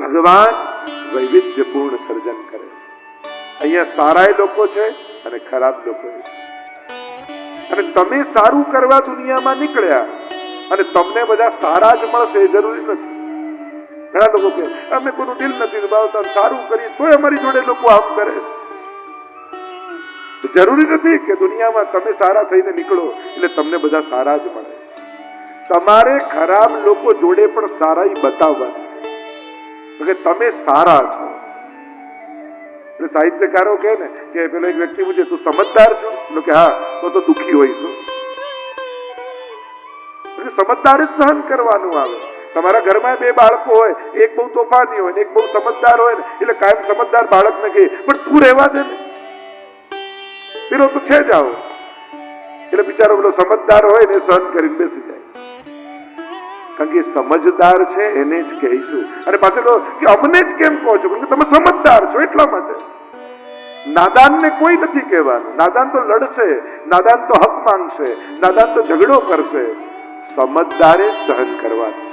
ભગવાન વૈવિધ્યપૂર્ણ સર્જન કરે છે. અહીંયા સારાય લોકો છે અને ખરાબ લોકો છે. અને તમે સારું કરવા દુનિયામાં નીકળ્યા અને તમને બધા સારા જ મળશે એ જરૂરી નથી. ઘણા લોકો કહે અમે કોઈનું દિલ નથી દબાવતા, સારું કરીએ તોય અમારી જોડે લોકો આમ કરે. જરૂરી નથી કે દુનિયામાં તમે સારા થઈને નીકળો એટલે તમને બધા સારા જ મળે. તમારે ખરાબ લોકો જોડે પણ સારાઈ બતાવવાની કે તમે સારા છો. એટલે સાહિત્યકારો કહે ને કે પેલો એક વ્યક્તિ પૂછે તું સમજદાર છો? એટલે કે હા, તો દુઃખી હોય છું. એટલે સમજદાર જ સહન કરવાનું આવે. તમારા ઘરમાં બે બાળકો હોય, એક બહુ તોફાની હોય ને એક બહુ સમજદાર હોય ને, એટલે કાયમ સમજદાર બાળકને કહે પણ તું રહેવા દે ને, પેલો તો છે જ આવો. એટલે બિચારો પેલો સમજદાર હોય ને સહન કરીને બેસી જાય. કારણ કે સમજદાર છે એને જ કહીશું. અને પાછળ કે અમને જ કેમ કહો છો? કારણ કે તમે સમજદાર છો એટલા માટે. નાદાનને કોઈ નથી કહેવાનું. નાદાન તો લડશે, નાદાન તો હક માંગશે, નાદાન તો ઝઘડો કરશે. સમજદારે સહન કરવાનું.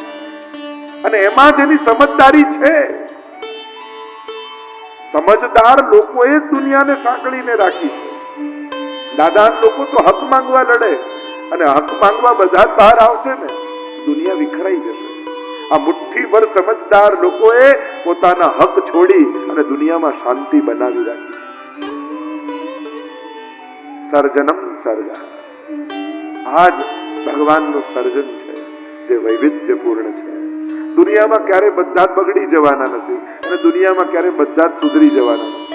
અને એમાં જેની સમજદારી છે, સમજદાર લોકોએ દુનિયાને સાંકળીને રાખી છે. નાદાન લોકો તો હક માંગવા લડે અને હક માંગવા બધા જ બહાર આવશે ને, દુનિયા વિખરાઈ જશે. આ મુઠ્ઠીભર સમજદાર લોકોએ પોતાના હક છોડી અને દુનિયામાં શાંતિ બનાવી રાખી. સર્જનમ સર્ગ, આ જ ભગવાનનું સર્જન છે જે વૈવિધ્યપૂર્ણ છે. દુનિયામાં ક્યારે બધા જ બગડી જવાના નથી અને દુનિયામાં ક્યારે બધા જ સુધરી જવાના નથી.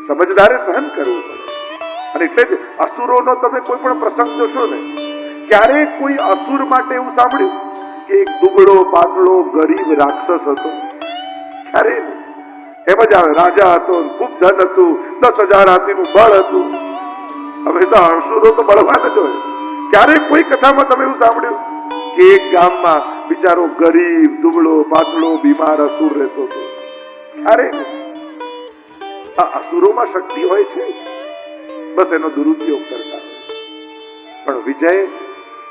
સમજદારે સહન કરવું પડે. અને એટલે જ અસુરોનો તમે કોઈ પણ પ્રસંગ જોશો ને, ક્યારે કોઈ અસુર માટે એવું સાંભળ્યું કે એક દુબળો પાતળો ગરીબ રાક્ષસ હતો? ક્યારે એમ જ આવે. રાજા હતો, ખૂબ ધન હતું, 10,000 હાથીનું બળ હતું. હવે તો અસુરો તો બળવાન જ હોય. ક્યારે કોઈ કથામાં તમે એવું સાંભળ્યું કે એક ગામમાં બિચારો ગરીબ દુબળો પાતળો બીમાર અસુર રહેતો હતો? ક્યારે? આ અસુરોમાં શક્તિ હોય છે, બસ એનો દુરુપયોગ કરતા હોય. પણ વિજય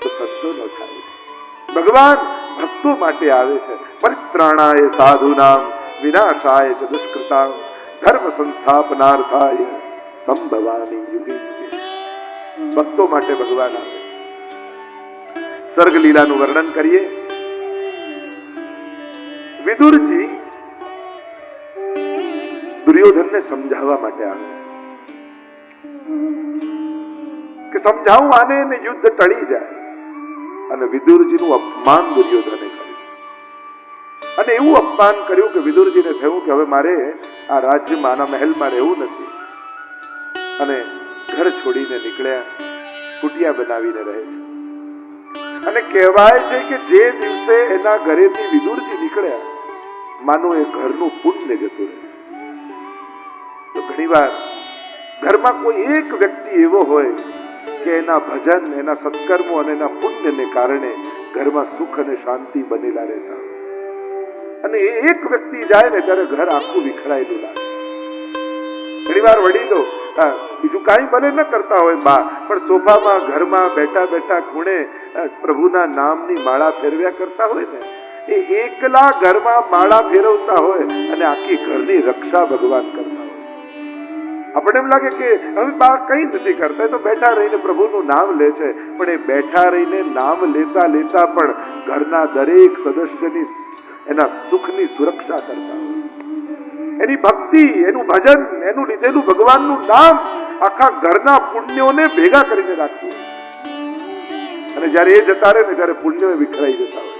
તો સંતો નો થાય. ભગવાન ભક્તો માટે આવે છે. પરિત્રાણાય સાધુનામ વિનાશાય ચ દુષ્કૃતામ ધર્મ સંસ્થાપનાર્થાય સંભવામિ યુગે યુગે. ભક્તો માટે ભગવાન આવે. સર્ગ લીલાનું વર્ણન કરીએ. વિદુરજી દુર્યોધનને સમજાવવા માટે આવે કે સમજાવું આને ને યુદ્ધ ટળી જાય. અને વિદુરજીનું અપમાન દુર્યોધને કર્યું. અને એવું અપમાન કર્યું કે વિદુરજીને થયું કે હવે મારે આ રાજ્યમાં આના મહેલમાં રહેવું નથી. અને ઘર છોડીને નીકળ્યા, કુટિયા બનાવીને રહે છે. અને કહેવાય છે કે જે દિવસે એના ઘરેથી વિદુરજી નીકળ્યા, માનો એ ઘરનું પુણ્ય જતું રહે. તો ઘણીવાર ઘરમાં કોઈ એક વ્યક્તિ એવો હોય કે એના ભજન, એના સત્કર્મો અને એના પુણ્યને કારણે ઘરમાં સુખ અને શાંતિ બનેલા રહેતા હોય. અને એ એક વ્યક્તિ જાય ને ત્યારે ઘર આખું વિખરાયેલું લાગે. ઘણીવાર વડીલો બીજું કાંઈ ભલે ન કરતા હોય બા, પણ સોફામાં ઘરમાં બેઠા બેઠા ખૂણે પ્રભુના નામની માળા ફેરવ્યા કરતા હોય ને, એ એકલા ઘરમાં માળા ફેરવતા હોય અને આખી ઘરની રક્ષા ભગવાન કરતા હોય. આપણે એમ લાગે કે હવે બા કઈ નથી કરતા, તો બેઠા રહીને પ્રભુનું નામ લે છે. પણ એ બેઠા રહીને નામ લેતા લેતા પણ ઘરના દરેક સદસ્યની એના સુખની સુરક્ષા કરતા હોય. એની ભક્તિ, એનું ભજન, એનું લીધેલું ભગવાનનું નામ આખા ઘરના પુણ્યોને ભેગા કરીને રાખતું. અને જયારે એ જતા રહે ને ત્યારે પુણ્યો વિખરાઈ જતા હોય.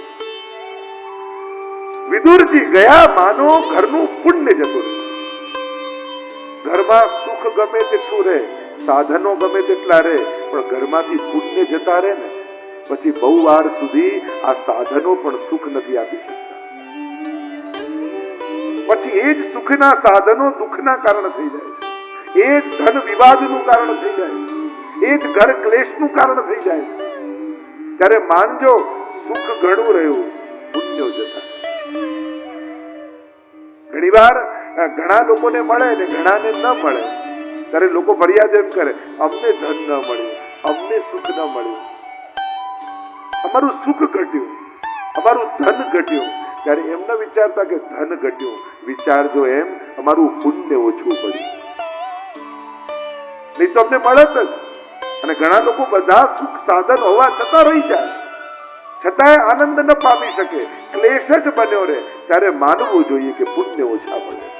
વિદુરજી ગયા, માનો ઘરનું પુણ્ય જતું રહે. ઘરમાં સુખ ગમે તેટલું રહે, સાધનો ગમે તેટલા રહે, પણ ઘરમાંથી પુણ્ય જતા રહે ને પછી બહુ વાર સુધી આ સાધનો પણ સુખ નથી આપી શકતા. પછી એ જ સુખના સાધનો દુઃખના કારણ થઈ જાય છે. એ જ ધન વિવાદનું કારણ થઈ જાય છે. એ જ ઘર ક્લેશનું કારણ થઈ જાય છે. ત્યારે માનજો સુખ ઘણું રહ્યું, પુણ્યો જતા. ઘણીવાર ઘણા લોકોને મળે ને ઘણાને ન મળે, ત્યારે લોકો ફરિયાદ એમ કરે, અમને ધન ન મળ્યું, અમને સુખ ન મળ્યું, અમારું સુખ ઘટ્યું. અમારું ધન ઘટ્યું, ત્યારે એમ ન વિચારતા કે ધન ઘટ્યું, વિચારજો એમ અમારું પુણ્ય ઓછું પડ્યું, નહીં તો અમને મળત જ. અને ઘણા લોકો બધા સુખ સાધન હોવા છતાં રહી જાય, છતાંય આનંદ ન પામી શકે, ક્લેશ જ બન્યો રહે. ત્યારે માનવું જોઈએ કે પુણ્ય ઓછા પડે.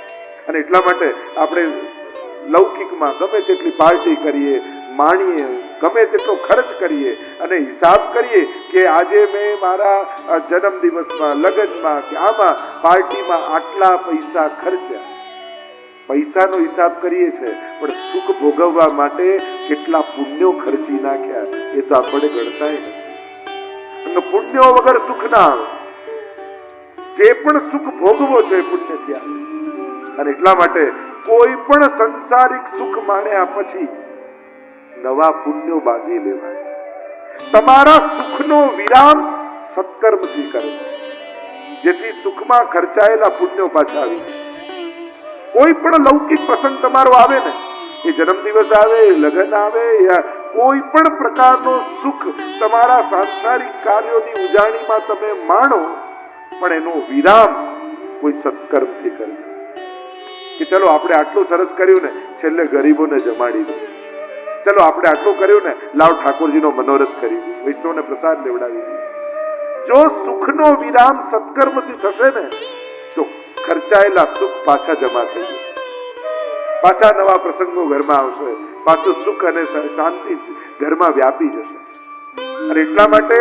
અને એટલા માટે આપણે લૌકિકમાં ગમે તેટલી પાર્ટી કરીએ, માણીએ, ગમે તેટલો ખર્ચ કરીએ અને હિસાબ કરીએ કે આજે મેં મારા જન્મદિવસમાં, લગ્નમાં કે આમાં પાર્ટીમાં આટલા પૈસા ખર્ચ્યા. પૈસાનો હિસાબ કરીએ છે, પણ સુખ ભોગવવા માટે કેટલા પુણ્યો ખર્ચી નાખ્યા એ તો આપણે ગણતાય નથી. અને પુણ્યો વગર સુખ ના આવે. જે પણ સુખ ભોગવો છે એ પુણ્યથી આવે. અને એટલા માટે કોઈ પણ સંસારિક સુખ માણ્યા પછી નવા પુણ્યો બાંધી લેવા. તમારા સુખનો વિરામ સત્કર્મથી કરો, જેથી સુખમાં ખર્ચાયેલા પુણ્યો પાછા આવી જાય. કોઈ પણ લૌકિક પ્રસંગ તમારો આવે ને, એ જન્મદિવસ આવે, લગ્ન આવે, યા કોઈ પણ પ્રકારનો સુખ તમારા સાંસારિક કાર્યોની ઉજાણીમાં તમે માણો, પણ એનો વિરામ કોઈ સત્કર્મથી કરજો. કે ચલો આપણે આટલું સરસ કર્યું ને, છેલ્લે ગરીબોને જમાડી દો. ચલો આપણે આટલું કર્યું ને, લાવ ઠાકોરજીનો મનોરથ કરી દો, વિષ્ણુને પ્રસાદ લેવડાવી દો. જો સુખનો વિરામ સત્કર્મથી થશે ને, તો ખર્ચાયેલા સુખ પાછા જમા થઈ જશે, પાછા નવા પ્રસંગો ઘરમાં આવશે, પાછું સુખ અને શાંતિ ઘરમાં વ્યાપી જશે. અને એટલા માટે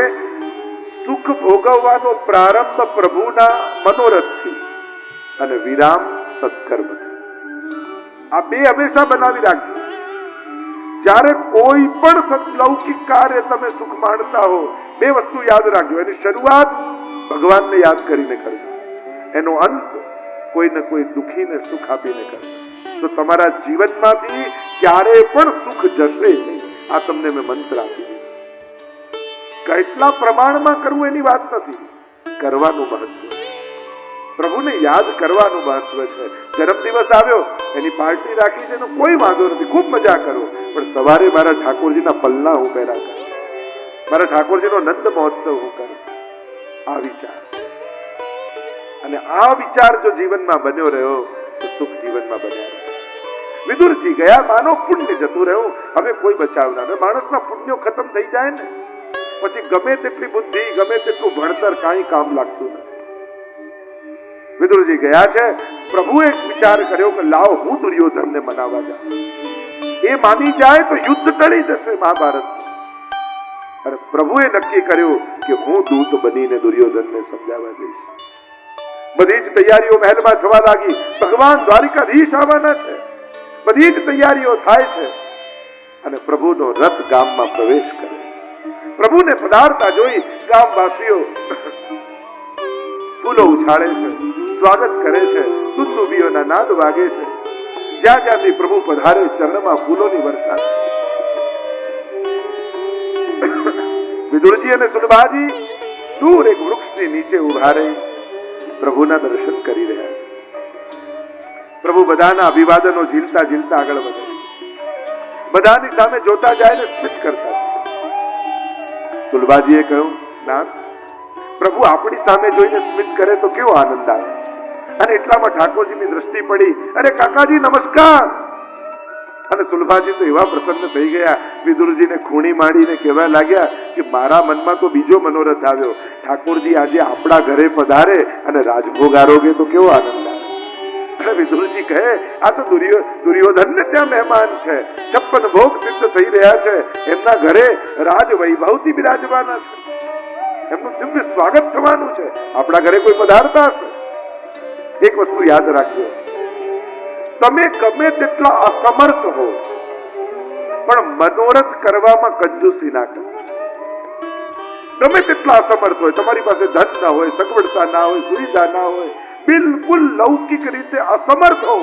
સુખ ભોગવવાનો પ્રારંભ પ્રભુના મનોરથથી અને વિરામ સત્કર્મથી. આ બે હંમેશા બનાવી રાખજો. જ્યારે કોઈ પણ લૌકિક કાર્ય તમે સુખ માણતા હો, બે વસ્તુ યાદ રાખજો. એની શરૂઆત ભગવાનને યાદ કરીને કરજો, એનો અંત કોઈને કોઈ દુખીને સુખ આપીને કરજો. તો તમારા જીવનમાંથી ક્યારે પણ સુખ જશે નહીં. આ તમને મેં મંત્ર આપી દીધો. કેટલા પ્રમાણમાં કરવું એની વાત નથી, કરવાનું મહત્વ, પ્રભુને યાદ કરવાનું મહત્વ છે. જન્મદિવસ આવ્યો, એની પાર્ટી રાખી છે, એનો કોઈ વાંધો નથી, ખૂબ મજા કરો, પણ સવારે મારા ઠાકોરજીના પલ્લા હું પહેરા કરું, મારા ઠાકોરજીનો નંદ મહોત્સવ હું કરું. આ વિચાર, અને આ વિચાર જો જીવનમાં બન્યો રહ્યો તો સુખ જીવનમાં બન્યા રહે. વિદુરજી ગયા, માનો પુણ્ય જતું રહ્યું, હવે કોઈ બચાવનાર. માણસના પુણ્યો ખતમ થઈ જાય ને, પછી ગમે તેટલી બુદ્ધિ, ગમે તેટલું ભણતર કાંઈ કામ લાગતું નથી. વિદુરજી ગયા છે, પ્રભુએ એક વિચાર કર્યો કે લાવ હું દુર્યોધનને મનાવવા જાઉં. એ માની જાય તો યુદ્ધ ટળી જશે મહાભારત. અને પ્રભુએ નક્કી કર્યું કે હું દૂત બનીને દુર્યોધનને સમજાવવા જઈશ. બધી જ તૈયારીઓ મહેલમાં થવા લાગી. ભગવાન દ્વારિકાધીશ આવવાના છે, બધી જ તૈયારીઓ થાય છે. અને પ્રભુનો રથ ગામમાં પ્રવેશ કરે છે. પ્રભુને પધારતા જોઈ ગામવાસીઓ ફૂલો ઉછાળે છે, સ્વાગત કરે છે, દુંદુભીઓના નાદ વાગે છે. જ્યાં જ્યાંથી પ્રભુ પધારે, ચરણમાં ફૂલોની વર્ષા. વિદુરજી અને સુડભાજી દૂર એક વૃક્ષની નીચે ઉભા રહી પ્રભુના દર્શન કરી રહ્યા છે. પ્રભુ બધાના અભિવાદનો ઝીલતા ઝીલતા આગળ વધે, બધાની સામે જોતા જાય ને સ્મિત કરતા. સુલભાજીએ કહ્યું, નાથ, પ્રભુ આપણી સામે જોઈને સ્મિત કરે તો કેવો આનંદ આવે. અને એટલામાં ઠાકોરજીની દ્રષ્ટિ પડી. અરે કાકાજી નમસ્કાર. અને સુલભાજી તો એવા પ્રસન્ન થઈ ગયા, વિદુરજીને ખૂણી માંડીને કહેવા લાગ્યા કે મારા મનમાં તો બીજો મનોરથ આવ્યો. ઠાકોરજી આજે આપણા ઘરે પધારે અને રાજભોગ આરોગે તો કેવો આનંદ આવે. અને વિદુરજી કહે, આ તો દુર્યોધન ને ત્યાં મહેમાન છે, 56 ભોગ સિદ્ધ થઈ રહ્યા છે, એમના ઘરે રાજ વૈભવથી બિરાજવાના છે, એમનું દિવ્ય સ્વાગત થવાનું છે, આપણા ઘરે કોઈ પધારતા હશે. એક વસ્તુ યાદ રાખજો, તમે ગમે તેટલા અસમર્થ હો, પણ મનોરથ કરવામાં કંજૂસી ના કરો. ગમે તેટલા અસમર્થ હોય, તમારી પાસે ધન ના હોય, સગવડતા ના હોય, સુવિધા ના હોય, બિલકુલ લૌકિક રીતે અસમર્થ હો,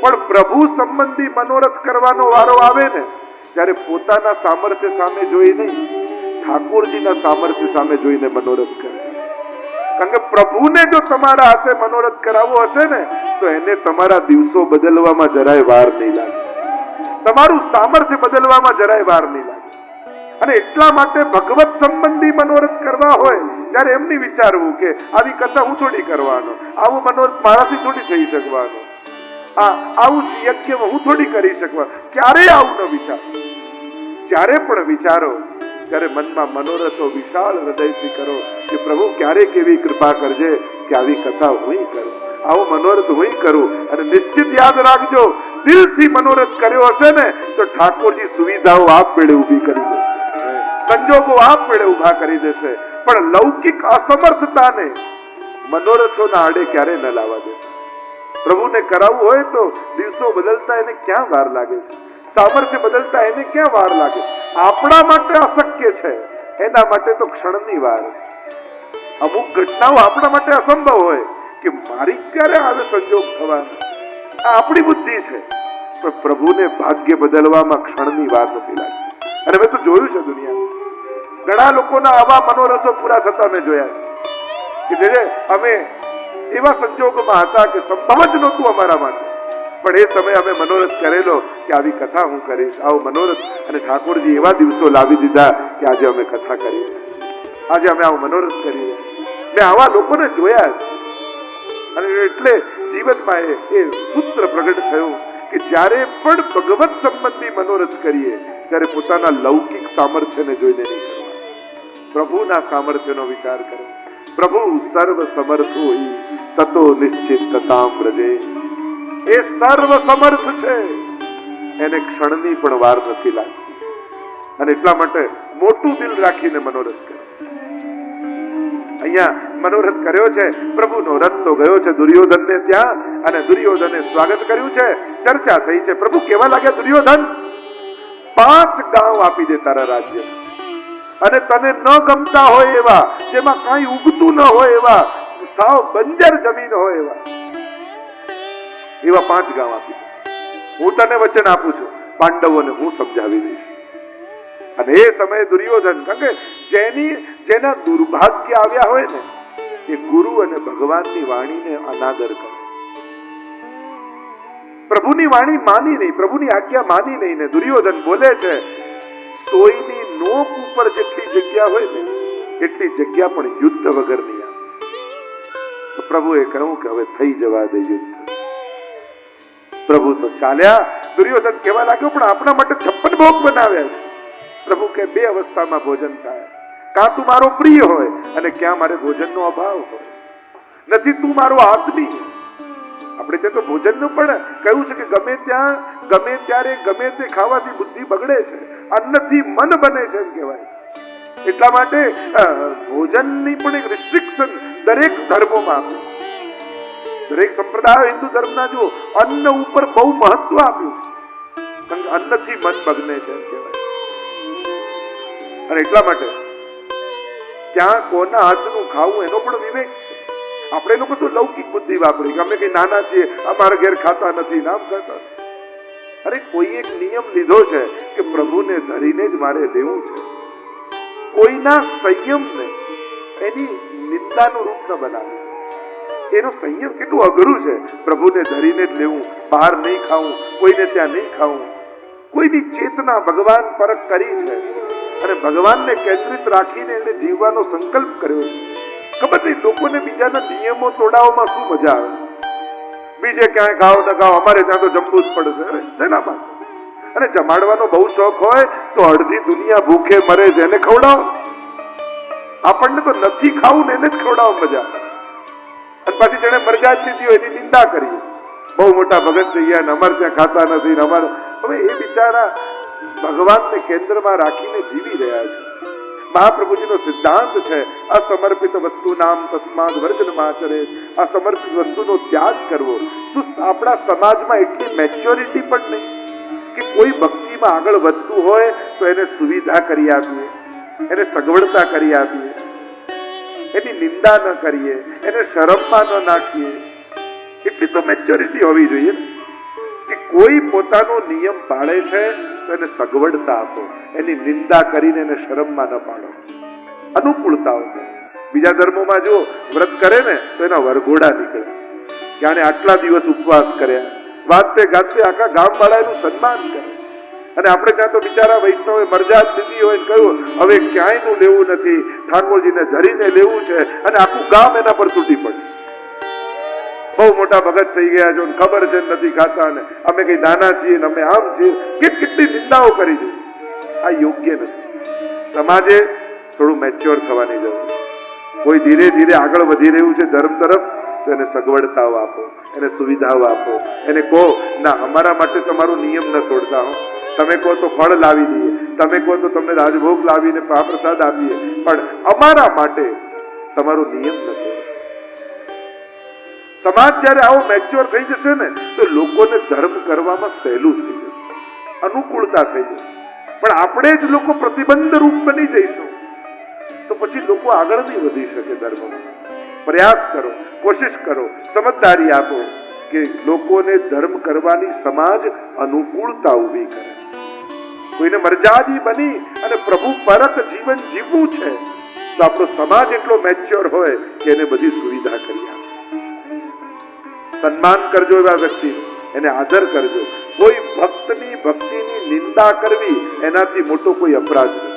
પણ પ્રભુ સંબંધી મનોરથ કરવાનો વારો આવે ને, ત્યારે પોતાના સામર્થ્ય સામે જોઈ નહીં, ઠાકોરજીના સામર્થ્ય સામે જોઈને મનોરથ કરે. કારણ કે પ્રભુને જો તમારા હાથે મનોરથ કરાવવો હશે ને, તો એને તમારા દિવસો બદલવામાં જરાય વાર નહીં લાગે, તમારું સામર્થ્ય બદલવામાં જરાય વાર નહીં લાગે. અને એટલા માટે ભગવત સંબંધી મનોરથ કરવા હોય ત્યારે એમ નહીં વિચારવું કે આવી કથા હું થોડી કરવાનો, આવું મનોરથ મારાથી થોડી થઈ શકવાનો, આવું યજ્ઞ હું થોડી કરી શકવા. ક્યારેય આવું ન વિચારો. જ્યારે પણ વિચારો ત્યારે મનમાં મનોરથો વિશાળ હૃદયથી કરો કે પ્રભુ ક્યારેક એવી કૃપા કરજે કે આવી કથા હું કરું, આવો મનોરથ હું કરું. અને નિશ્ચિત યાદ રાખજો, દિલથી મનોરથ કર્યો હશે ને તો ઠાકોરજી સુવિધાઓ આપમેળે ઊભી કરી દેશે, સંજોગો આપમેળે ઊભા કરી દેશે. પણ લૌકિક અસમર્થતાને મનોરથોના આડે ક્યારે ન લાવવા દે. પ્રભુને કરાવવું હોય તો દિવસો બદલતા એને ક્યાં વાર લાગે છે, સામર્થ્ય બદલતા એને ક્યાં વાર લાગે. આપણા માટે અશક્ય છે, એના માટે તો ક્ષણની વાર છે. અમુક ઘટનાઓ આપણા માટે અસંભવ હોય કે મારી ક્યારે આવે સંજોગ થવાનો, આ આપણી બુદ્ધિ છે. પણ પ્રભુને ભાગ્ય બદલવામાં ક્ષણની વાર નથી લાગતી. અને મેં તો જોયું છે દુનિયામાં ઘણા લોકોના આવા મનોરથો પૂરા થતા મેં જોયા છે કે જે અમે એવા સંજોગોમાં હતા કે સંભવ જ નહોતું અમારા માટે, પણ એ સમયે અમે મનોરથ કરેલો કે આવી કથા હું કરીશ, આવો મનોરથ. અને ઠાકોરજી એવા દિવસો લાવી દીધા કે આજે અમે કથા કરી, આજે અમે આવો મનોરથ કરી. મેં આવા લોકોને જોયા અને એટલે જીવનમાં એ સૂત્ર પ્રગટ થયું કે જ્યારે પણ ભગવત સંબંધી મનોરથ કરીએ ત્યારે પોતાના લૌકિક સામર્થ્યને જોઈને નહીં કરવા, પ્રભુના સામર્થ્યનો વિચાર કરો. પ્રભુ સર્વ સમર્થ હોય તતો નિશ્ચિત કથામ વ્રજે. એ સર્વ સમર્થ છે, એને ક્ષણની પણ વાર નથી લાગતી. અને એટલા માટે મોટું દિલ રાખીને મનોરથ કરે. અહીંયા મનોરથ કર્યો છે, પ્રભુનો રથ તો ગયો છે દુર્યોધનને ત્યાં, અને દુર્યોધને સ્વાગત કર્યું છે. ચર્ચા થઈ છે, પ્રભુ કેવા લાગ્યા દુર્યોધન, 5 ગાંવ આપી દે તારા રાજ્ય, અને તને ન ગમતા હોય એવા, જેમાં કાંઈ ઉગતું ન હોય એવા, સાવ બંજર જમીન હોય એવા 5 ગાંવ આપી દે. હું તને વચન આપું છું, પાંડવોને હું સમજાવી દઈશ. અને એ સમયે દુર્યોધન, કારણ કે જેના દુર્ભાગ્ય આવ્યા હોય ને એ ગુરુ અને ભગવાનની વાણીને અનાદર કરે, પ્રભુની વાણી માની નહીં, પ્રભુની આજ્ઞા માની નહીં. ને દુર્યોધન બોલે છે, સોયની નોક ઉપર જેટલી જગ્યા હોય ને એટલી જગ્યા પણ યુદ્ધ વગર નહીં આવે. તો પ્રભુએ કહ્યું કે હવે થઈ જવા દે યુદ્ધ. પ્રભુ તો ચાલ્યા. દુર્યોધન કહેવા લાગ્યો પણ આપણા માટે 56 ભોગ બનાવ્યા છે. પ્રભુ કે 2 અવસ્થામાં ભોજન થાય, કાં તું મારો પ્રિય હોય અને ક્યાં મારે ભોજનનો અભાવ હોય. નથી તું મારો આત્મી. આપણે ત્યાં તો ભોજનનું પણ કહ્યું છે કે ગમે ત્યાં ગમે ત્યારે ગમે તે ખાવાથી બુદ્ધિ બગડે છે, અન્નથી મન બને છે એમ કહેવાય. એટલા માટે ભોજનની પણ એક રિસ્ટ્રિક્શન દરેક ધર્મોમાં આપ્યું. દરેક સંપ્રદાય હિન્દુ ધર્મના જો અન્ન ઉપર બહુ મહત્વ આપ્યું, કારણ કે અન્નથી મન બગને છે એમ કહેવાય. અને એટલા માટે ક્યાં કોના હાથનું ખાવું એનો પણ વિવેક છે. આપણે લોકો તો લૌકિક બુદ્ધિ વાપરી, અમે કઈ નાના છીએ, અમારા ઘેર ખાતા નથી, નામ ખાતા. અરે કોઈ એક નિયમ લીધો છે કે પ્રભુને ધરીને જ મારે લેવું છે. કોઈના સંયમને એની નિંદાનું રૂપ ન બનાવે. એનો સંયમ કેટલું અઘરું છે. પ્રભુને ધરીને જ લેવું, બહાર નહીં ખાવું, કોઈને ત્યાં નહીં ખાવું. કોઈની ચેતના ભગવાન પરક કરી છે અને ભગવાનને કેન્દ્રિત રાખીને એને જીવવાનો સંકલ્પ કર્યો છે. ખબર નહીં લોકોને બીજાના નિયમો તોડાવવામાં શું મજા આવે. બીજે ક્યાંય ખાવ ન ખાવ, અમારે ત્યાં તો જમવું જ પડશે. અરે શેના માટે? અને જમાડવાનો બહુ શોખ હોય તો અડધી દુનિયા ભૂખે મરે છે, એને ખવડાવો. આપણને તો નથી ખાવું ને એને જ ખવડાવો મજા. અને પાછી જેને મરજાદ લીધી હોય એની નિંદા કરી, બહુ મોટા ભગત થઈ ગયા ને અમારે ત્યાં ખાતા નથી ને અમારે. હવે એ બિચારા ભગવાનને કેન્દ્રમાં રાખીને જીવી રહ્યા છે. મહાપ્રભુજીનો સિદ્ધાંત છે, અસમર્પિત વસ્તુ નામ તસ્માદ વર્જનમાચરે. અસમર્પિત વસ્તુનો ત્યાગ કરવો. શું આપણા સમાજમાં એટલી મેચ્યોરિટી પણ નહીં કે કોઈ ભક્તિમાં આગળ વધતું હોય તો એને સુવિધા કરી આપીએ, એને સગવડતા કરી આપીએ, એની નિંદા ન કરીએ, એને શરમમાં ન નાખીએ. એટલી તો મેચ્યોરિટી હોવી જોઈએ કે કોઈ પોતાનો નિયમ પાળે છે તો એને સગવડતા આપો, એની નિંદા કરીને એને શરમમાં ન પાડો. અનુકૂળતાઓ. બીજા ધર્મોમાં જો વ્રત કરે ને તો એના વરઘોડા નીકળે કે આને આટલા દિવસ ઉપવાસ કર્યા, વાતે ગાતે આખા ગામ વાળા એનું સન્માન કરે. અને આપણે ત્યાં તો બિચારા વૈષ્ણવે મરજાદ લીધી હોય કહ્યું હવે ક્યાંયનું લેવું નથી, ઠાકોરજીને ધરીને લેવું છે, અને આખું ગામ એના પર તૂટી પડ્યું. બહુ મોટા ભગત થઈ ગયા છો, ખબર છે નથી ખાતા, અને અમે કઈ નાના છીએ ને અમે આમ છીએ, કેટલી નિંદાઓ કરી છે. આ યોગ્ય નથી. સમાજે થોડું મેચ્યોર થવાની જરૂર. કોઈ ધીરે ધીરે આગળ વધી રહ્યું છે ધર્મ તરફ, તો એને સગવડતાઓ આપો, એને સુવિધાઓ આપો, એને કહો ના અમારા માટે તમારો નિયમ ન તોડતા હો, તમે કહો તો ફળ લાવી દઈએ, તમે કહો તો તમને રાજભોગ લાવીને પ્રસાદ આપીએ, પણ અમારા માટે તમારો નિયમ ન તોડો. સમાજ જયારે આવો મેચ્યોર થઈ જશે ને તો લોકોને ધર્મ કરવામાં સહેલું થઈ જશે, અનુકૂળતા થઈ જશે. પણ આપણે જ લોકો પ્રતિબંધ રૂપ બની જઈશું તો પછી લોકો આગળ નહીં વધી શકે ધર્મમાં. પ્રયાસ કરો, કોશિશ કરો, સમજદારી આપો કે લોકોને ધર્મ કરવાની સમાજ અનુકૂળતા ઊભી કરે. કોઈને મર્યાદી બની અને પ્રભુ પરત જીવન જીવવું છે તો આપણો સમાજ એટલો મેચ્યોર હોય કે એને બધી સુવિધા કરી આપે. સન્માન કરજો એવા વ્યક્તિનું, એને આદર કરજો. કોઈ ભક્તની ભક્તિની નિંદા કરવી એનાથી મોટો કોઈ અપરાધ નથી.